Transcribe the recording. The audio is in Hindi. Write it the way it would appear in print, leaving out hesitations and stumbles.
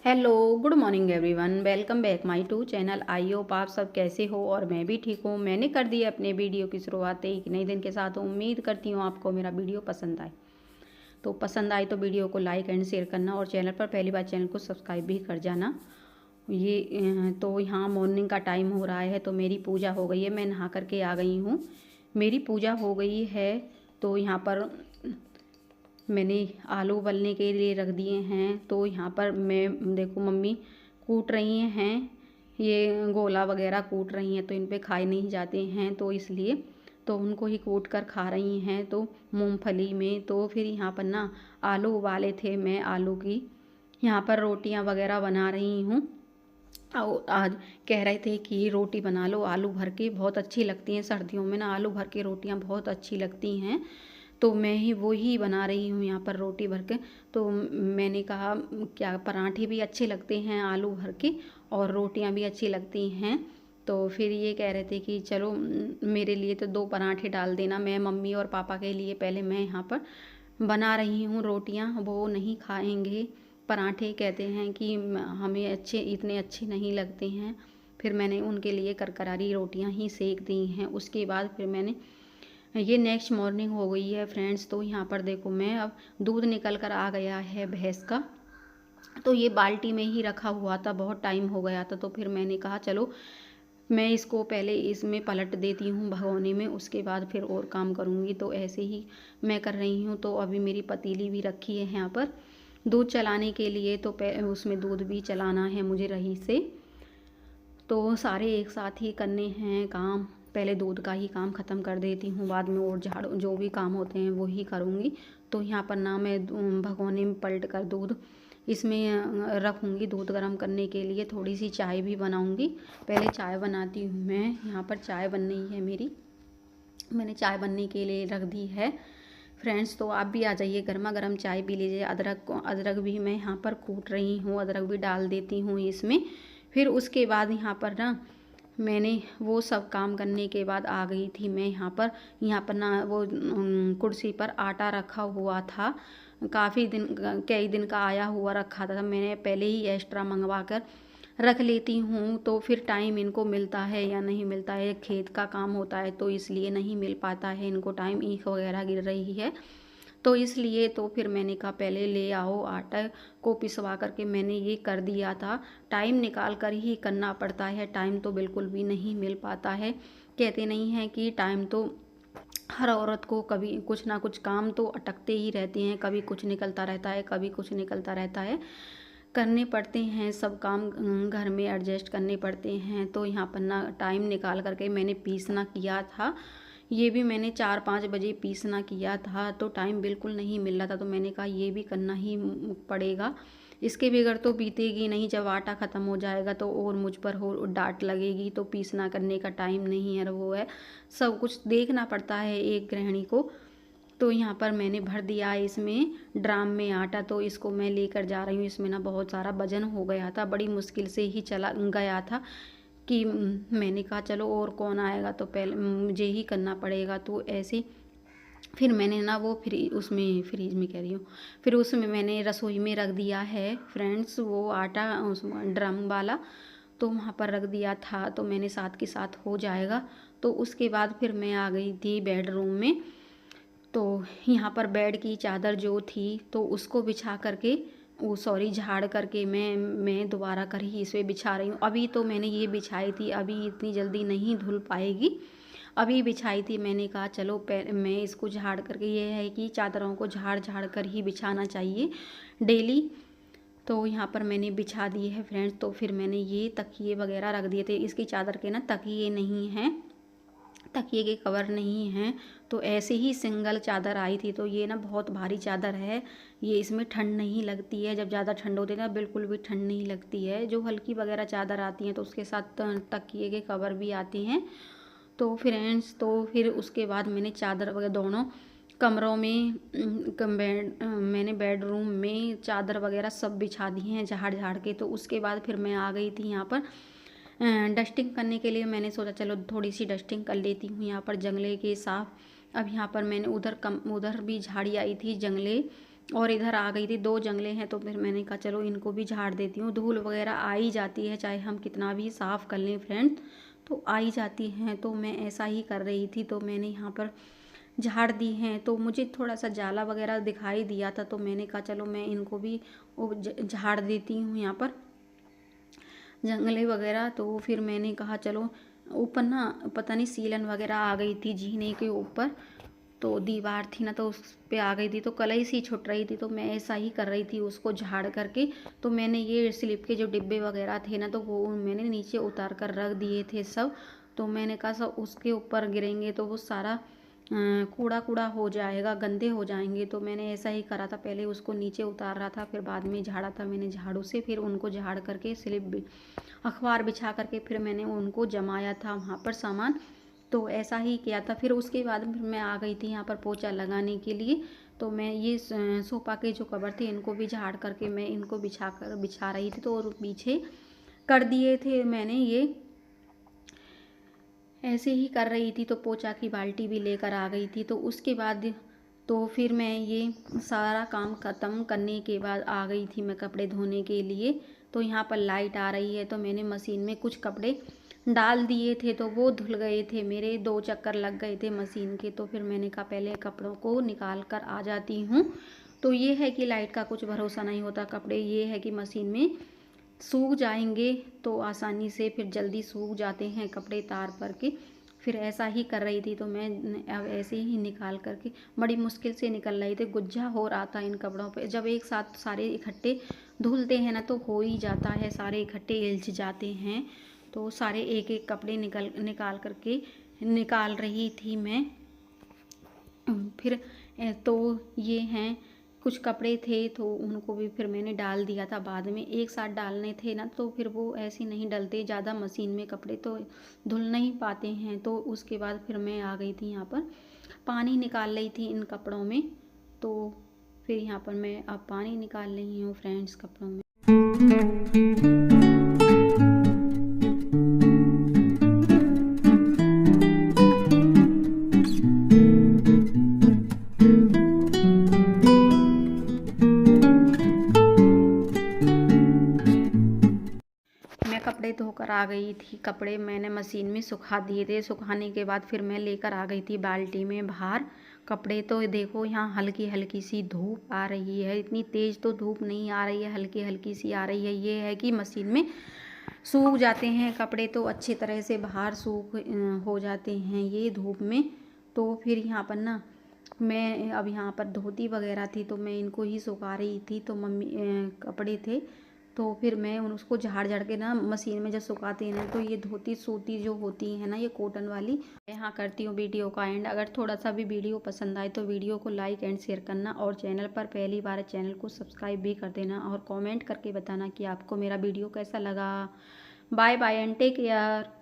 Hello, good morning everyone. Welcome back my to channel. I hope आप सब कैसे हो और मैं भी ठीक हूँ। मैंने कर दी अपने वीडियो की शुरुआत एक नए दिन के साथ। उम्मीद करती हूँ आपको मेरा वीडियो पसंद आए। तो पसंद आए तो वीडियो को लाइक एंड शेयर करना और चैनल पर पहली बार चैनल को सब्सक्राइब भी कर जाना। तो यहाँ मॉर्निंग का टाइम हो रहा है तो मेरी पूजा हो गई है। मैं नहा करके आ गई हूँ, मेरी पूजा हो गई है। तो यहाँ पर मैंने आलू उबलने के लिए रख दिए हैं। तो यहाँ पर मैं देखो मम्मी कूट रही हैं, ये गोला वगैरह कूट रही हैं। तो इन पे खाए नहीं जाते हैं तो इसलिए तो उनको ही कूट कर खा रही हैं। तो मूंगफली में तो फिर यहाँ पर ना आलू उबाले थे, मैं आलू की यहाँ पर रोटियाँ वगैरह बना रही हूँ। और आज कह रहे थे कि रोटी बना लो आलू भर के, बहुत अच्छी लगती हैं सर्दियों में ना, आलू भर के रोटियाँ बहुत अच्छी लगती हैं। तो मैं ही वो ही बना रही हूँ यहाँ पर रोटी भर के। तो मैंने कहा क्या पराठे भी अच्छे लगते हैं आलू भर के और रोटियाँ भी अच्छी लगती हैं। तो फिर ये कह रहे थे कि चलो मेरे लिए तो 2 पराठे डाल देना। मैं मम्मी और पापा के लिए पहले मैं यहाँ पर बना रही हूँ रोटियाँ, वो नहीं खाएंगे पराठे, कहते हैं कि हमें अच्छे इतने अच्छे नहीं लगते हैं। फिर मैंने उनके लिए करकरारी रोटियां ही सेक दी हैं। उसके बाद फिर मैंने ये नेक्स्ट मॉर्निंग हो गई है फ्रेंड्स। तो यहाँ पर देखो मैं अब दूध निकल कर आ गया है भैंस का। तो ये बाल्टी में ही रखा हुआ था, बहुत टाइम हो गया था। तो फिर मैंने कहा चलो मैं इसको पहले इसमें पलट देती हूँ भगोने में, उसके बाद फिर और काम करूँगी। तो ऐसे ही मैं कर रही हूँ। तो अभी मेरी पतीली भी रखी है यहाँ पर दूध चलाने के लिए। तो उसमें दूध भी चलाना है मुझे रही से। तो सारे एक साथ ही करने हैं काम। पहले दूध का ही काम ख़त्म कर देती हूँ, बाद में और झाड़ू जो भी काम होते हैं वो ही करूँगी। तो यहाँ पर ना मैं भगोने में पलट कर दूध इसमें रखूँगी दूध गर्म करने के लिए। थोड़ी सी चाय भी बनाऊँगी। पहले चाय बनाती हूँ मैं। यहाँ पर चाय बन रही है मेरी, मैंने चाय बनने के लिए रख दी है फ्रेंड्स। तो आप भी आ जाइए, गर्मा गर्म चाय पी लीजिए। अदरक भी मैं यहाँ पर कूट रही हूँ, अदरक भी डाल देती हूँ इसमें। फिर उसके बाद यहाँ पर ना मैंने वो सब काम करने के बाद आ गई थी मैं यहाँ पर ना वो कुर्सी पर आटा रखा हुआ था। काफ़ी दिन कई दिन का आया हुआ रखा था, मैंने पहले ही एक्स्ट्रा मंगवा कर रख लेती हूँ। तो फिर टाइम इनको मिलता है या नहीं मिलता है, खेत का काम होता है तो इसलिए नहीं मिल पाता है इनको टाइम, ईख वगैरह गिर रही है तो इसलिए। तो फिर मैंने कहा पहले ले आओ आटा को पिसवा करके, मैंने ये कर दिया था। टाइम निकाल कर ही करना पड़ता है, टाइम तो बिल्कुल भी नहीं मिल पाता है। कहते नहीं हैं कि टाइम तो हर औरत को कभी कुछ ना कुछ काम तो अटकते ही रहते हैं, कभी कुछ निकलता रहता है कभी कुछ निकलता रहता है, करने पड़ते हैं सब काम, घर में एडजस्ट करने पड़ते हैं। तो यहाँ पर ना टाइम निकाल करके मैंने पीसना किया था। ये भी मैंने 4-5 बजे पीसना किया था, तो टाइम बिल्कुल नहीं मिल रहा था। तो मैंने कहा ये भी करना ही पड़ेगा, इसके बगैर तो बीतेगी नहीं। जब आटा ख़त्म हो जाएगा तो और मुझ पर हो डांट लगेगी। तो पीसना करने का टाइम नहीं है, वो है सब कुछ देखना पड़ता है एक गृहिणी को। तो यहाँ पर मैंने भर दिया है इसमें ड्राम में आटा। तो इसको मैं लेकर जा रही हूँ। इसमें ना बहुत सारा वजन हो गया था, बड़ी मुश्किल से ही चला गया था कि मैंने कहा चलो और कौन आएगा, तो पहले मुझे ही करना पड़ेगा। तो ऐसे फिर मैंने ना वो फ्रीज में कह रही हूँ, फिर उसमें मैंने रसोई में रख दिया है फ्रेंड्स वो आटा, उस ड्रम वाला। तो वहाँ पर रख दिया था, तो मैंने साथ के साथ हो जाएगा। तो उसके बाद फिर मैं आ गई थी बेडरूम में। तो यहाँ पर बेड की चादर जो थी तो उसको बिछा करके, वो सॉरी झाड़ करके मैं दोबारा कर ही इस पर बिछा रही हूँ। अभी तो मैंने ये बिछाई थी, अभी इतनी जल्दी नहीं धुल पाएगी, अभी बिछाई थी। मैंने कहा चलो मैं इसको झाड़ करके, ये है कि चादरों को झाड़ झाड़ कर ही बिछाना चाहिए डेली। तो यहाँ पर मैंने बिछा दी है फ्रेंड्स। तो फिर मैंने ये तकिए वगैरह रख दिए थे। इसकी चादर के ना तकिए नहीं हैं, तकिए के कवर नहीं हैं। तो ऐसे ही सिंगल चादर आई थी। तो ये ना बहुत भारी चादर है, ये इसमें ठंड नहीं लगती है। जब ज़्यादा ठंड होती है ना बिल्कुल भी ठंड नहीं लगती है। जो हल्की वगैरह चादर आती हैं तो उसके साथ तकिए के कवर भी आते हैं। तो फ्रेंड्स तो फिर उसके बाद मैंने चादर वगैरह दोनों कमरों में मैंने बेडरूम में चादर वगैरह सब बिछा दी हैं झाड़ झाड़ के। तो उसके बाद फिर मैं आ गई थी यहाँ पर डस्टिंग करने के लिए। मैंने सोचा चलो थोड़ी सी डस्टिंग कर लेती हूँ यहाँ पर जंगले के साफ। अब यहाँ पर मैंने उधर भी झाड़ी आई थी जंगले और इधर आ गई थी 2 जंगले हैं, तो फिर मैंने कहा चलो इनको भी झाड़ देती हूँ। धूल वगैरह आ ही जाती है, चाहे हम कितना भी साफ़ कर लें फ्रेंड, तो आ ही जाती हैं। तो मैं ऐसा ही कर रही थी, तो मैंने यहाँ पर झाड़ दी हैं। तो मुझे थोड़ा सा जाला वगैरह दिखाई दिया था, तो मैंने कहा चलो मैं इनको भी झाड़ देती हूँ यहाँ पर जंगले वगैरह। तो फिर मैंने कहा चलो, ऊपर ना पता नहीं सीलन वगैरह आ गई थी जीने के ऊपर, तो दीवार थी ना, तो उस पे आ गई थी, तो कलई सी छुट रही थी। तो मैं ऐसा ही कर रही थी उसको झाड़ करके। तो मैंने ये स्लिप के जो डिब्बे वगैरह थे ना, तो वो मैंने नीचे उतार कर रख दिए थे सब। तो मैंने कहा सब उसके ऊपर गिरेंगे तो वो सारा कूड़ा कूड़ा हो जाएगा, गंदे हो जाएंगे। तो मैंने ऐसा ही करा था, पहले उसको नीचे उतार रहा था, फिर बाद में झाड़ा था मैंने झाड़ू से। फिर उनको झाड़ करके स्लिप अखबार बिछा करके फिर मैंने उनको जमाया था वहाँ पर सामान। तो ऐसा ही किया था। फिर उसके बाद फिर मैं आ गई थी यहाँ पर पोछा लगाने के लिए। तो मैं ये सोफ़ा के जो कवर थे इनको भी झाड़ करके मैं इनको बिछा रही थी। तो और पीछे कर दिए थे मैंने, ये ऐसे ही कर रही थी। तो पोछा की बाल्टी भी लेकर आ गई थी। तो उसके बाद तो फिर मैं ये सारा काम ख़त्म करने के बाद आ गई थी मैं कपड़े धोने के लिए। तो यहाँ पर लाइट आ रही है, तो मैंने मशीन में कुछ कपड़े डाल दिए थे, तो वो धुल गए थे मेरे, 2 चक्कर लग गए थे मशीन के। तो फिर मैंने कहा पहले कपड़ों को निकाल कर आ जाती हूँ। तो ये है कि लाइट का कुछ भरोसा नहीं होता, कपड़े ये है कि मशीन में सूख जाएंगे तो आसानी से फिर जल्दी सूख जाते हैं कपड़े तार पर के। फिर ऐसा ही कर रही थी। तो मैं अब ऐसे ही निकाल करके बड़ी मुश्किल से निकल रही थी, गुज्जा हो रहा था इन कपड़ों पे। जब एक साथ सारे इकट्ठे धुलते हैं ना, तो हो ही जाता है, सारे इकट्ठे इल्झ जाते हैं। तो सारे एक एक कपड़े निकाल करके निकाल रही थी मैं। फिर तो ये हैं कुछ कपड़े थे, तो उनको भी फिर मैंने डाल दिया था बाद में। एक साथ डालने थे ना, तो फिर वो ऐसे नहीं डलते ज़्यादा मशीन में कपड़े, तो धुल नहीं पाते हैं। तो उसके बाद फिर मैं आ गई थी यहाँ पर, पानी निकाल रही थी इन कपड़ों में। तो फिर यहाँ पर मैं अब पानी निकाल रही हूँ फ्रेंड्स कपड़ों में। मैं कपड़े धोकर आ गई थी, कपड़े मैंने मशीन में सुखा दिए थे। सुखाने के बाद फिर मैं लेकर आ गई थी बाल्टी में बाहर कपड़े। तो देखो यहाँ हल्की हल्की सी धूप आ रही है, इतनी तेज़ तो धूप नहीं आ रही है, हल्की हल्की सी आ रही है। ये है कि मशीन में सूख जाते हैं कपड़े, तो अच्छी तरह से बाहर सूख हो जाते हैं ये धूप में। तो फिर यहाँ पर ना मैं अब यहाँ पर धोती वगैरह थी, तो मैं इनको ही सुखा रही थी। तो मम्मी कपड़े थे, तो फिर मैं उसको झाड़ झाड़ के ना मशीन में जब सुखाती है ना, तो ये धोती सूती जो होती है ना, ये कॉटन वाली। यहाँ करती हूँ वीडियो का एंड। अगर थोड़ा सा भी वीडियो पसंद आए तो वीडियो को लाइक एंड शेयर करना, और चैनल पर पहली बार चैनल को सब्सक्राइब भी कर देना, और कमेंट करके बताना कि आपको मेरा वीडियो कैसा लगा। Bye bye and take care.